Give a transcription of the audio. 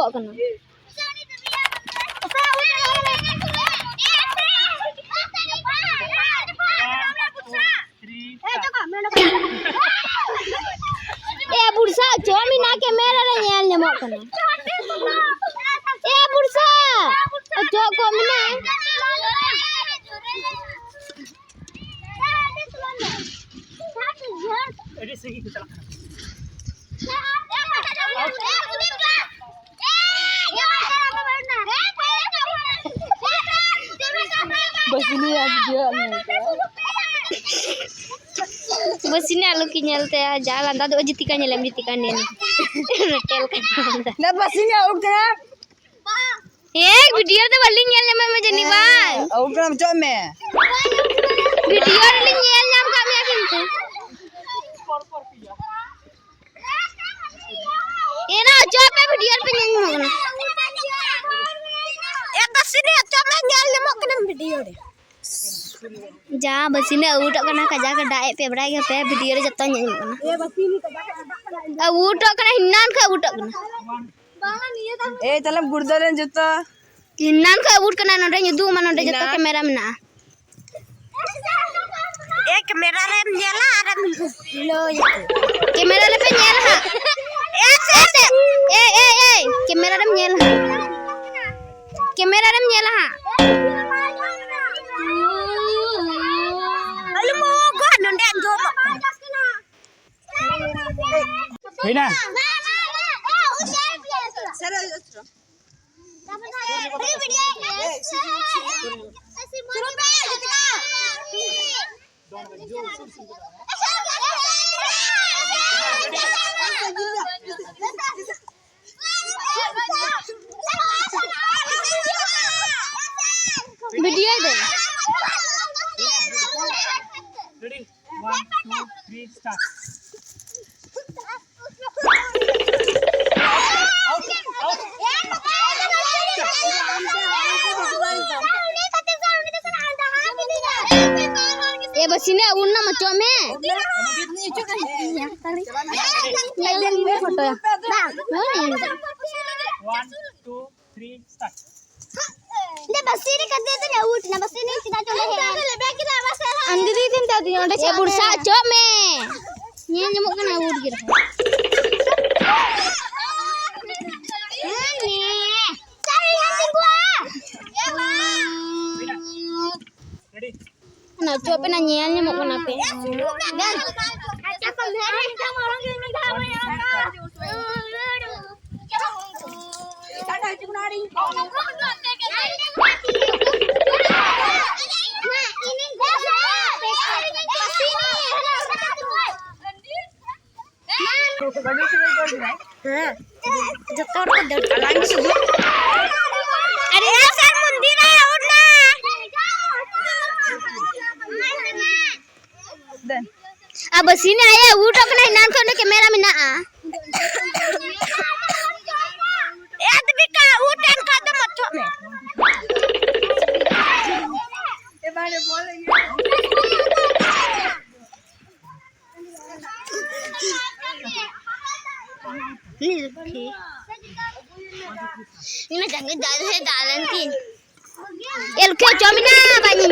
nyemok kana. Bursa comi na kamera re nyel nyemok kana. Bursa jo comi na. Bos ini alu kinyal teh jalan tadi ojitikan nyelam jitikan ini. Tel kan. Nah bos ini alu kan? Video tuh paling nyel nyam jadi bang. Alu kan macam me? Video paling nyel nyam kami yakin tuh. Ini coba video penyanyi. Bos ini coba nyel nyamuk kena video deh. जा बस ने उठो कना खजा के died पे बड़ा के पे वीडियो रे जत्ता नी कना ए बस ini kena उठो कना हिन्नान के उठो कना ए चलम गुर्दरेन जत्ता हिन्नान के उठ कना नडे युदु मन नडे जत्ता कैमरा में ना ए कैमरा रे नेला आरे लो कैमरा ले पे नेल हा ए कैमरा रे नेल हा कैमरा रे नेल हा Hina. Video deh. Ready? 1, 2, 3, start. ये बस ini unna macam me. Foto ya. 1, 2, 3, start. Ini bas ini kan dia tu ya ut, na bas ini tidak coba ya. Andiri tim tadi orang dah bursa cok me. Ni nyamuk kan ut gitu. Ready? Nah, coba nanya nyamuk kenapa? Jatuh orang dah kalang sudah. Ada asal mundir ya udah. अब सीने आया उठो के नहीं नान करने के मेरा में ना आ आदमी का उठन का तो मत में ए बारे बोलेंगे ini jangan jalan dalan tin el ke chomina banyi